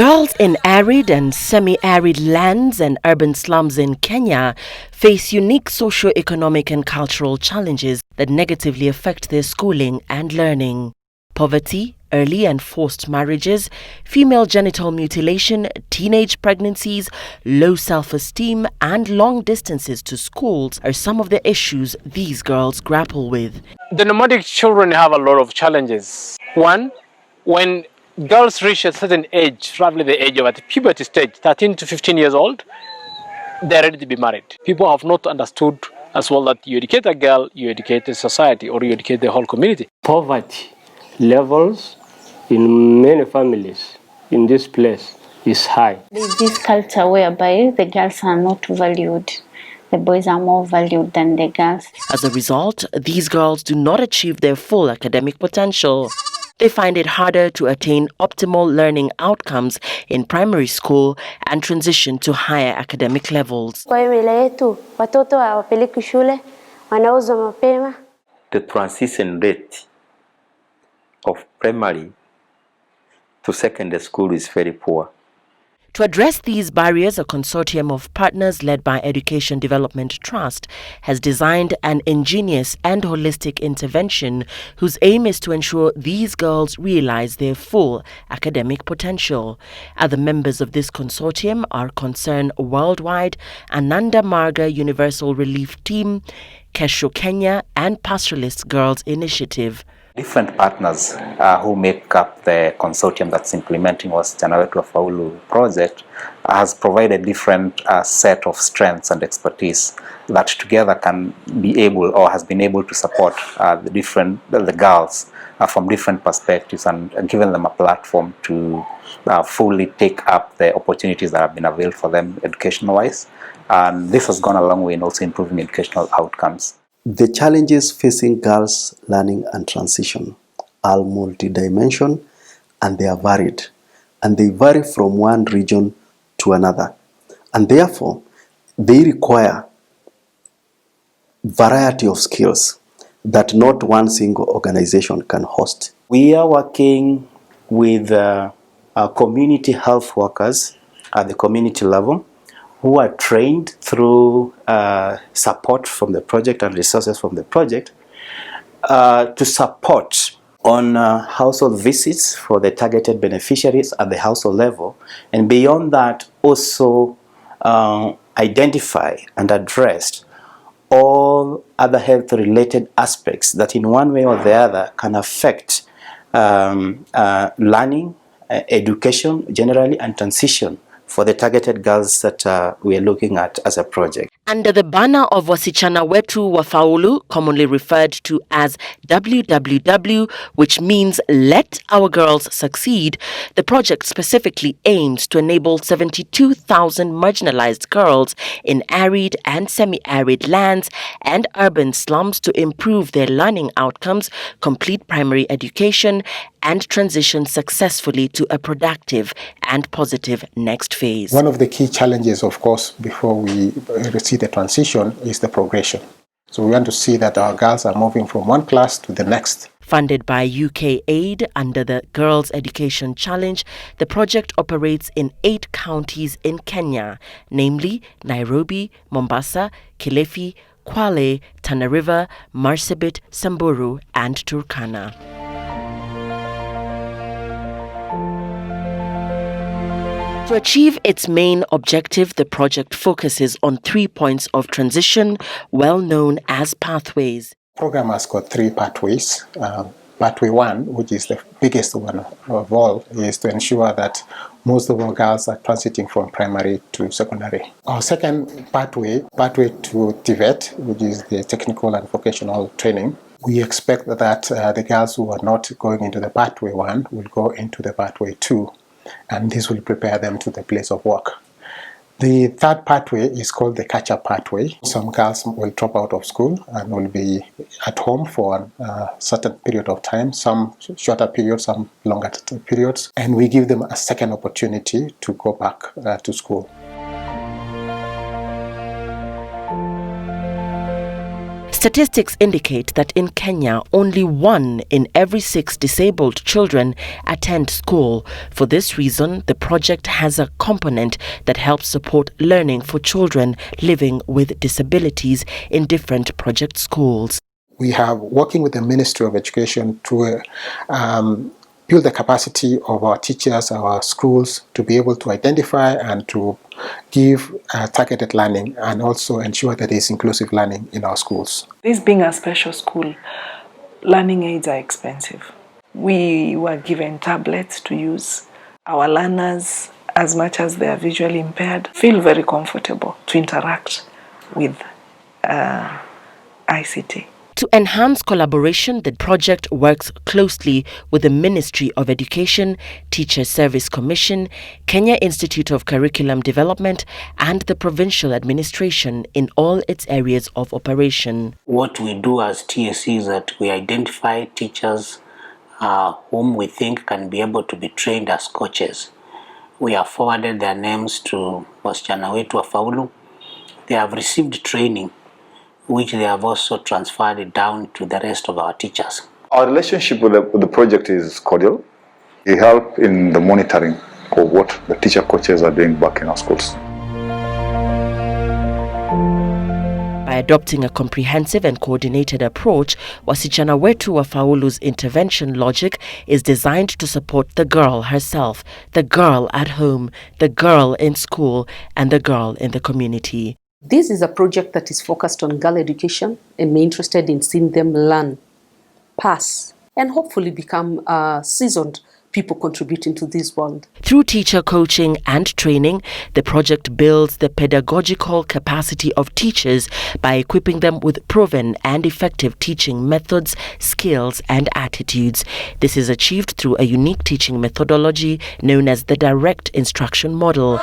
Girls in arid and semi-arid lands and urban slums in Kenya face unique socio-economic and cultural challenges that negatively affect their schooling and learning. Poverty, early and forced marriages, female genital mutilation, teenage pregnancies, low self-esteem, and long distances to schools are some of the issues these girls grapple with. The nomadic children have a lot of challenges. One, when girls reach a certain age, roughly the age of at the puberty stage, 13 to 15 years old, they're ready to be married. People have not understood as well that you educate a girl, you educate the society, or you educate the whole community. Poverty levels in many families in this place is high. There's this culture whereby the girls are not valued. The boys are more valued than the girls. As a result, these girls do not achieve their full academic potential. They find it harder to attain optimal learning outcomes in primary school and transition to higher academic levels. The transition rate of primary to secondary school is very poor. To address these barriers, a consortium of partners led by Education Development Trust has designed an ingenious and holistic intervention whose aim is to ensure these girls realize their full academic potential. Other members of this consortium are Concern Worldwide, Ananda Marga Universal Relief Team, Kesho Kenya, and Pastoralist Girls Initiative. Different partners who make up the consortium that's implementing Wasichana Wetu Wafaulu Project has provided different set of strengths and expertise that together can be able or has been able to support the girls from different perspectives and given them a platform to fully take up the opportunities that have been available for them education-wise. And this has gone a long way in also improving educational outcomes. The challenges facing girls' learning and transition are multidimensional and they are varied, and they vary from one region to another, and therefore they require variety of skills that not one single organization can host. We are working with our community health workers at the community level who are trained through support from the project and resources from the project to support on household visits for the targeted beneficiaries at the household level, and beyond that also identify and address all other health related aspects that in one way or the other can affect learning, education generally, and transition for the targeted girls that we are looking at as a project. Under the banner of Wasichana Wetu Wafaulu, commonly referred to as WWW, which means Let Our Girls Succeed, the project specifically aims to enable 72,000 marginalized girls in arid and semi-arid lands and urban slums to improve their learning outcomes, complete primary education, and transition successfully to a productive and positive next phase. One of the key challenges, of course, before we see the transition is the progression. So we want to see that our girls are moving from one class to the next. Funded by UK Aid under the Girls Education Challenge, the project operates in 8 counties in Kenya, namely Nairobi, Mombasa, Kilifi, Kwale, Tana River, Marsabit, Samburu, and Turkana. To achieve its main objective, the project focuses on 3 points of transition, well known as pathways. The program has got 3 pathways. Pathway 1, which is the biggest one of all, is to ensure that most of our girls are transiting from primary to secondary. Our second pathway, pathway to TVET, which is the technical and vocational training, we expect that the girls who are not going into the pathway 1 will go into the pathway 2. And this will prepare them to the place of work. The third pathway is called the catch-up pathway. Some girls will drop out of school and will be at home for a certain period of time, some shorter periods, some longer periods, and we give them a second opportunity to go back to school. Statistics indicate that in Kenya, only 1 in every 6 disabled children attend school. For this reason, the project has a component that helps support learning for children living with disabilities in different project schools. We have working with the Ministry of Education to build the capacity of our teachers, our schools, to be able to identify and to give targeted learning and also ensure that there is inclusive learning in our schools. This being a special school, learning aids are expensive. We were given tablets to use. Our learners, as much as they are visually impaired, feel very comfortable to interact with ICT. To enhance collaboration, the project works closely with the Ministry of Education, Teacher Service Commission, Kenya Institute of Curriculum Development, and the provincial administration in all its areas of operation. What we do as TSC is that we identify teachers whom we think can be able to be trained as coaches. We have forwarded their names to Wasichana Wetu Wafaulu. They have received training, which they have also transferred it down to the rest of our teachers. Our relationship with the project is cordial. We help in the monitoring of what the teacher coaches are doing back in our schools. By adopting a comprehensive and coordinated approach, Wasichana Wetu Wafaulu's intervention logic is designed to support the girl herself, the girl at home, the girl in school, and the girl in the community. This is a project that is focused on girl education, and we're interested in seeing them learn, pass, and hopefully become seasoned people contributing to this world. Through teacher coaching and training, the project builds the pedagogical capacity of teachers by equipping them with proven and effective teaching methods, skills, and attitudes. This is achieved through a unique teaching methodology known as the direct instruction model.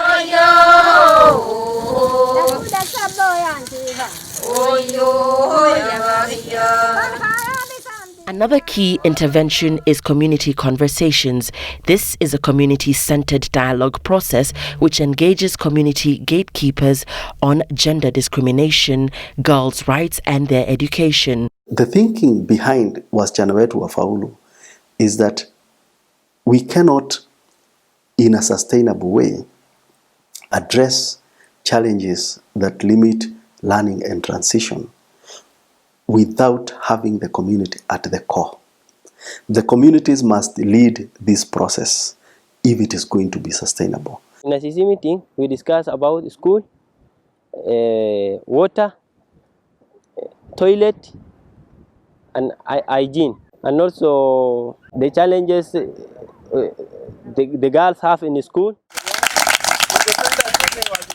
Another key intervention is community conversations. This is a community-centered dialogue process which engages community gatekeepers on gender discrimination, girls' rights, and their education. The thinking behind Wasichana Wetu Wafaulu is that we cannot, in a sustainable way, address challenges that limit learning and transition without having the community at the core. The communities must lead this process if it is going to be sustainable. In a CC meeting, we discuss about school, water, toilet, and hygiene, and also the challenges the girls have in the school.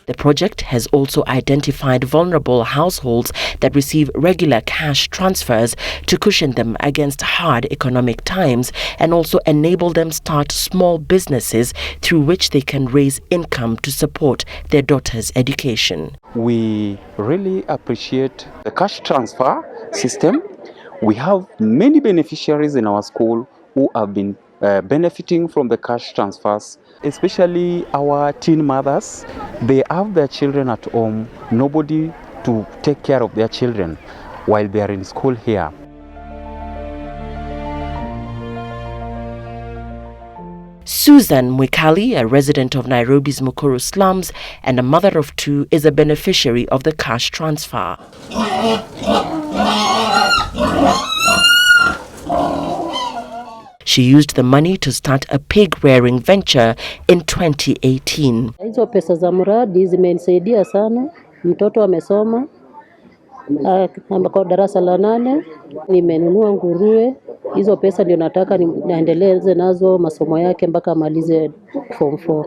The project has also identified vulnerable households that receive regular cash transfers to cushion them against hard economic times and also enable them start small businesses through which they can raise income to support their daughters' education. We really appreciate the cash transfer system. We have many beneficiaries in our school who have been benefiting from the cash transfers, especially our teen mothers. They have their children at home, nobody to take care of their children while they are in school here. Susan Mwikali, a resident of Nairobi's Mukuru slums and a mother of 2, is a beneficiary of the cash transfer. She used the money to start a pig-rearing venture in 2018. Hizo pesa za mradi zimenisaidia sana. Mtoto amesoma kwa darasa la 8, nimenunua nguruwe. Hizo pesa ndio nataka niendeleze nazo masomo yake mpaka amalize form 4.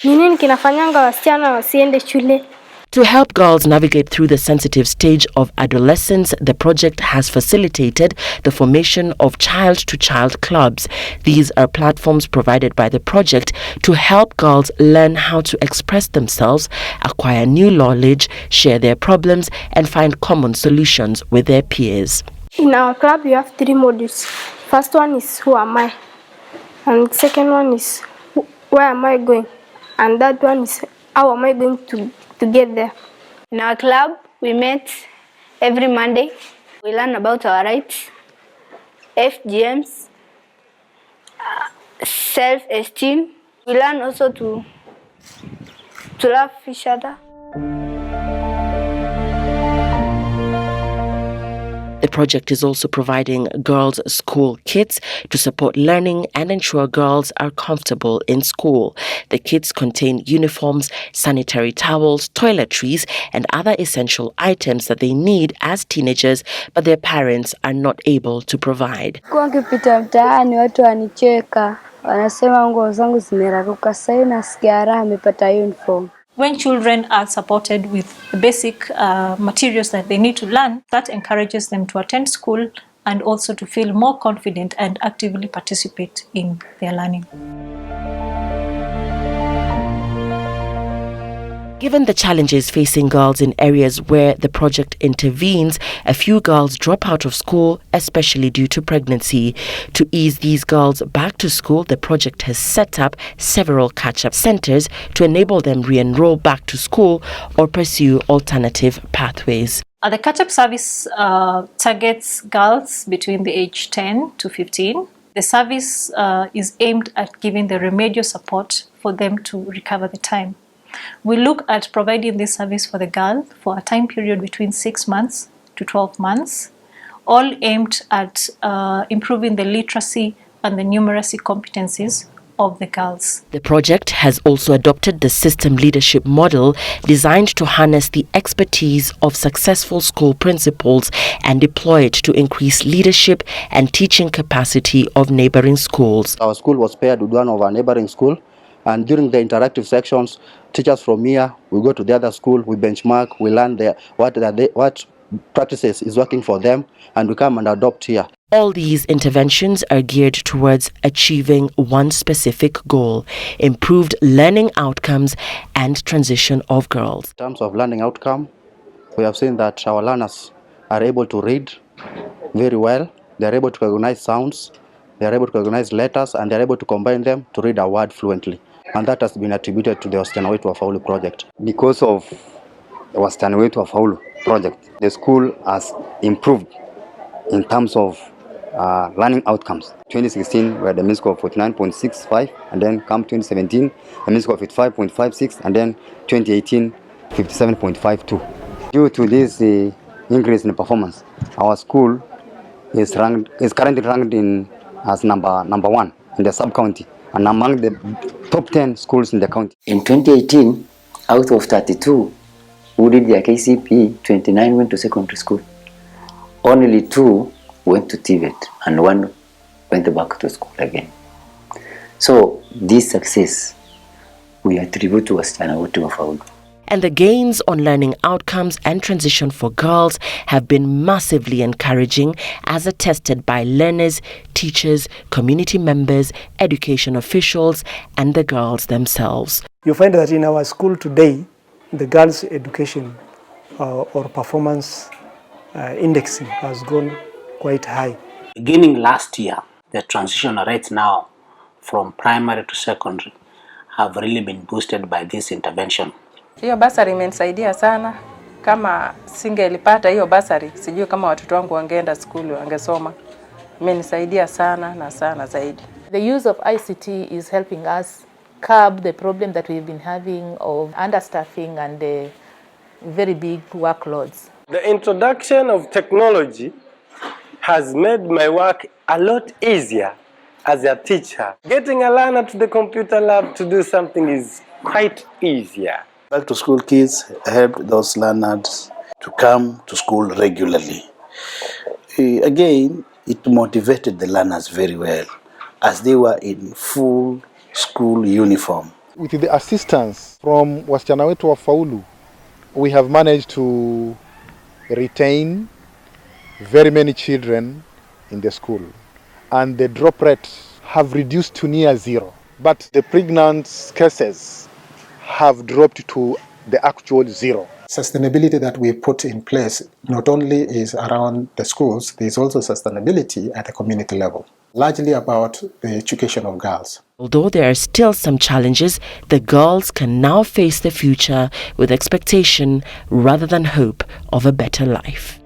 Nini kinafanyanga wasichana wasiende shule? To help girls navigate through the sensitive stage of adolescence, the project has facilitated the formation of child-to-child clubs. These are platforms provided by the project to help girls learn how to express themselves, acquire new knowledge, share their problems, and find common solutions with their peers. In our club, we have 3 modules. First one is who am I? And second one is where am I going? And that one is how am I going to to get there. In our club, we met every Monday. We learn about our rights, FGMs, self-esteem. We learn also to love each other. The project is also providing girls' school kits to support learning and ensure girls are comfortable in school. The kits contain uniforms, sanitary towels, toiletries, and other essential items that they need as teenagers, but their parents are not able to provide. Kwa nikipita mtaani watu wanicheka, wanasema nguo zangu zimeraruka. Sasa nasikia raha nimepata uniform. When children are supported with the basic materials that they need to learn, that encourages them to attend school and also to feel more confident and actively participate in their learning. Given the challenges facing girls in areas where the project intervenes, a few girls drop out of school, especially due to pregnancy. To ease these girls back to school, the project has set up several catch-up centers to enable them re-enroll back to school or pursue alternative pathways. The catch-up service targets girls between the age 10 to 15. The service is aimed at giving the remedial support for them to recover the time. We look at providing this service for the girl for a time period between 6 months to 12 months, all aimed at improving the literacy and the numeracy competencies of the girls. The project has also adopted the system leadership model designed to harness the expertise of successful school principals and deploy it to increase leadership and teaching capacity of neighboring schools. Our school was paired with one of our neighboring schools, and during the interactive sections, teachers from here, we go to the other school, we benchmark, we learn what practices is working for them, and we come and adopt here. All these interventions are geared towards achieving one specific goal: improved learning outcomes and transition of girls. In terms of learning outcome, we have seen that our learners are able to read very well, they are able to recognize sounds, they are able to recognize letters, and they are able to combine them to read a word fluently. And that has been attributed to the Wasichana Wetu Wafaulu Project. Because of the Wasichana Wetu Wafaulu Project, the school has improved in terms of learning outcomes. 2016, we had a mean score of 49.65, and then come 2017, a mean score of 55.56, and then 2018, 57.52. Due to this increase in performance, our school is currently ranked as number 1 in the sub-county and among the top 10 schools in the county. In 2018, out of 32 who did their KCPE, 29 went to secondary school. Only 2 went to TVET and 1 went back to school again. So this success we attribute to Wasichana Wetu Wafaulu. And the gains on learning outcomes and transition for girls have been massively encouraging, as attested by learners, teachers, community members, education officials, and the girls themselves. You find that in our school today, the girls' education or performance indexing has gone quite high. Beginning last year, the transition rates now from primary to secondary have really been boosted by this intervention. Hiyo basari imenisaidia sana. Kama singelipata hiyo basari, sijui kama watoto wangu wangeenda skuli wangesoma. Imenisaidia sana na sana zaidi. The use of ICT is helping us curb the problem that we've been having of understaffing and the very big workloads. The introduction of technology has made my work a lot easier as a teacher. Getting a learner to the computer lab to do something is quite easier. Back to school kids helped those learners to come to school regularly. Again, it motivated the learners very well as they were in full school uniform. With the assistance from Wasichana Wetu Wafaulu, we have managed to retain very many children in the school, and the drop rates have reduced to near 0. But the pregnant cases have dropped to the actual 0. Sustainability that we put in place not only is around the schools, there is also sustainability at the community level, largely about the education of girls. Although there are still some challenges, the girls can now face the future with expectation rather than hope of a better life.